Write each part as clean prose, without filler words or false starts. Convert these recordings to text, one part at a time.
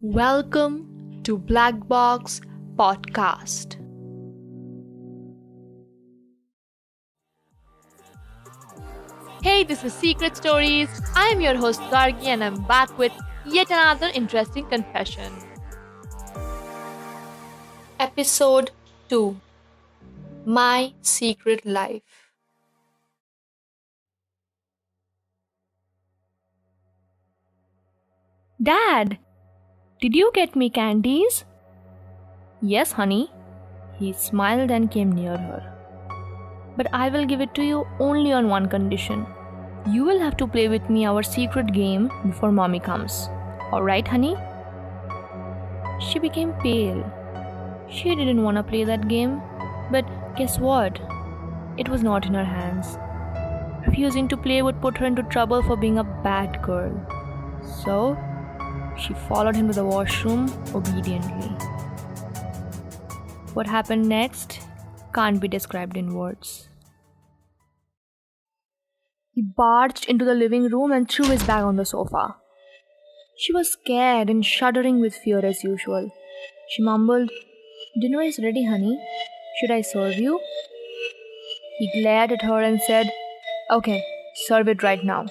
Welcome to Black Box Podcast. Hey, this is Secret Stories. I'm your host Gargi and I'm back with yet another interesting confession. Episode 2: My Secret Life. Dad, did you get me candies? Yes, honey. He smiled and came near her. But I will give it to you only on one condition. You will have to play with me our secret game before mommy comes. Alright, honey? She became pale. She didn't want to play that game. But guess what? It was not in her hands. Refusing to play would put her into trouble for being a bad girl. So, she followed him to the washroom obediently. What happened next can't be described in words. He barged into the living room and threw his bag on the sofa. She was scared and shuddering with fear as usual. She mumbled, "Dinner is ready, honey. Should I serve you?" He glared at her and said, "Okay, serve it right now."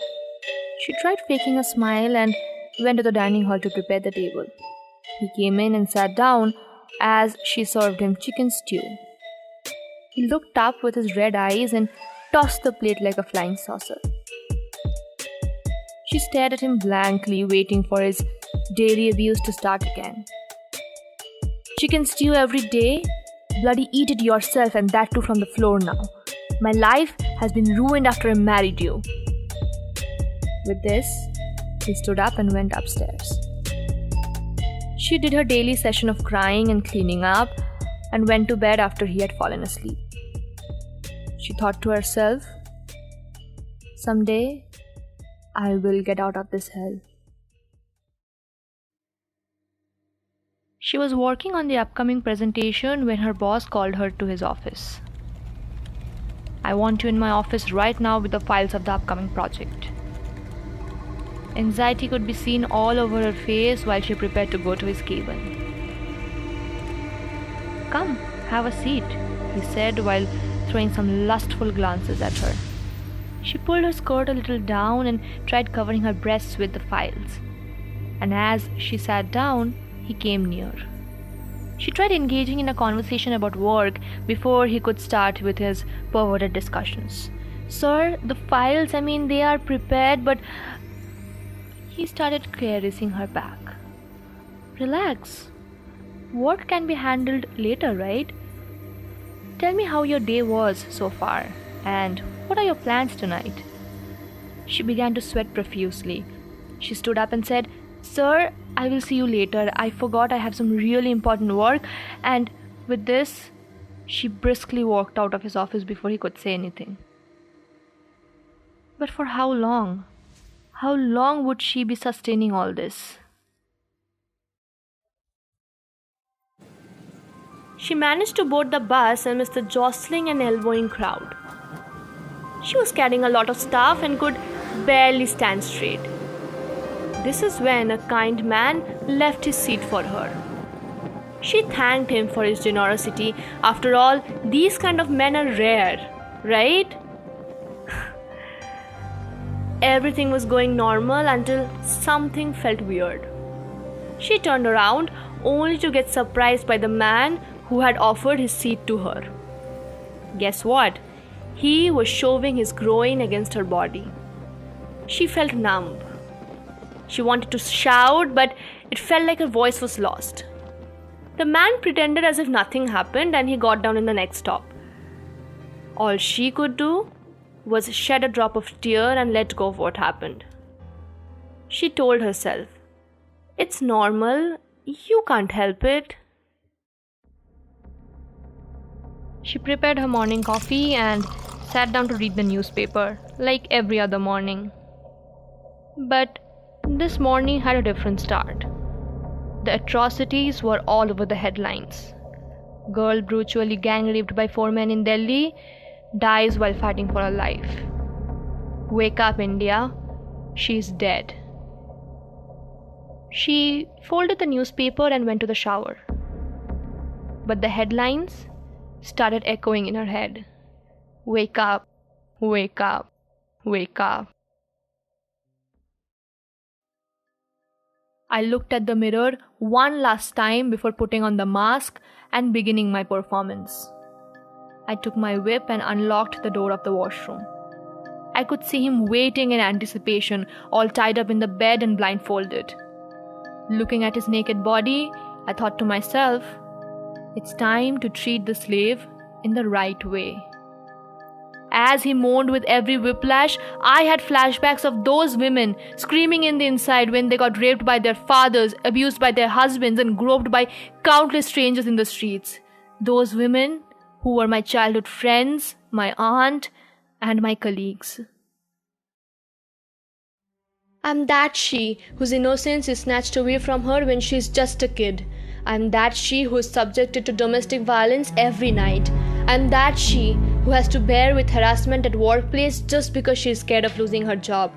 She tried faking a smile and went to the dining hall to prepare the table. He came in and sat down as she served him chicken stew. He looked up with his red eyes and tossed the plate like a flying saucer. She stared at him blankly, waiting for his daily abuse to start again. "Chicken stew every day? Bloody eat it yourself, and that too from the floor now. My life has been ruined after I married you." With this, he stood up and went upstairs. She did her daily session of crying and cleaning up and went to bed after he had fallen asleep. She thought to herself, "Someday, I will get out of this hell." She was working on the upcoming presentation when her boss called her to his office. "I want you in my office right now with the files of the upcoming project." Anxiety could be seen all over her face while she prepared to go to his cabin. "Come, have a seat," he said while throwing some lustful glances at her. She pulled her skirt a little down and tried covering her breasts with the files. And as she sat down, he came near. She tried engaging in a conversation about work before he could start with his perverted discussions. "Sir, the files, they are prepared, but..." He started caressing her back. "Relax. Work can be handled later, right? Tell me how your day was so far, and what are your plans tonight?" She began to sweat profusely. She stood up and said, "Sir, I will see you later. I forgot I have some really important work," and with this, she briskly walked out of his office before he could say anything. But for how long? How long would she be sustaining all this? She managed to board the bus amidst the jostling and elbowing crowd. She was carrying a lot of stuff and could barely stand straight. This is when a kind man left his seat for her. She thanked him for his generosity. After all, these kind of men are rare, right? Everything was going normal until something felt weird. She turned around only to get surprised by the man who had offered his seat to her. Guess what? He was shoving his groin against her body. She felt numb. She wanted to shout, but it felt like her voice was lost. The man pretended as if nothing happened and he got down in the next stop. All she could do was shed a drop of tear and let go of what happened. She told herself, "It's normal, you can't help it." She prepared her morning coffee and sat down to read the newspaper, like every other morning. But this morning had a different start. The atrocities were all over the headlines. Girl brutally gang raped by 4 men in Delhi dies while fighting for her life. Wake up, India. She's dead. She folded the newspaper and went to the shower. But the headlines started echoing in her head. Wake up, wake up, wake up. I looked at the mirror one last time before putting on the mask and beginning my performance. I took my whip and unlocked the door of the washroom. I could see him waiting in anticipation, all tied up in the bed and blindfolded. Looking at his naked body, I thought to myself, it's time to treat the slave in the right way. As he moaned with every whiplash, I had flashbacks of those women screaming in the inside when they got raped by their fathers, abused by their husbands, and groped by countless strangers in the streets. Those women who were my childhood friends, my aunt, and my colleagues. I'm that she whose innocence is snatched away from her when she is just a kid. I'm that she who is subjected to domestic violence every night. I'm that she who has to bear with harassment at workplace just because she is scared of losing her job.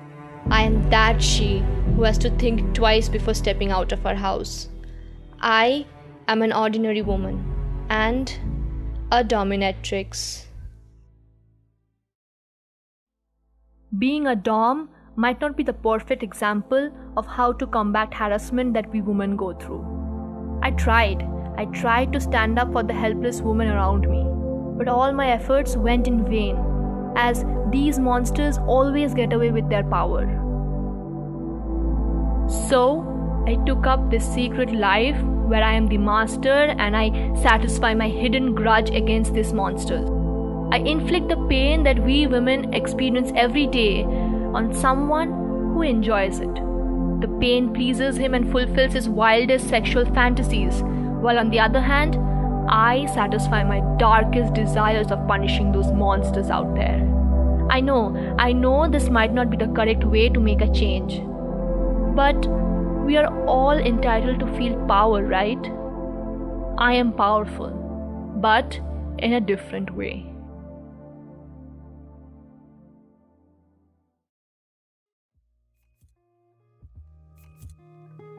I am that she who has to think twice before stepping out of her house. I am an ordinary woman and a dominatrix. Being a dom might not be the perfect example of how to combat harassment that we women go through. I tried to stand up for the helpless women around me, but all my efforts went in vain, as these monsters always get away with their power. So, I took up this secret life where I am the master and I satisfy my hidden grudge against these monsters. I inflict the pain that we women experience every day on someone who enjoys it. The pain pleases him and fulfills his wildest sexual fantasies, while on the other hand, I satisfy my darkest desires of punishing those monsters out there. I know this might not be the correct way to make a change, but we are all entitled to feel power, right? I am powerful, but in a different way.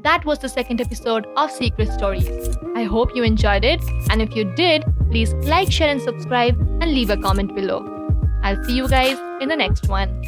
That was the second episode of Secret Stories. I hope you enjoyed it, and if you did, please like, share, and subscribe, and leave a comment below. I'll see you guys in the next one.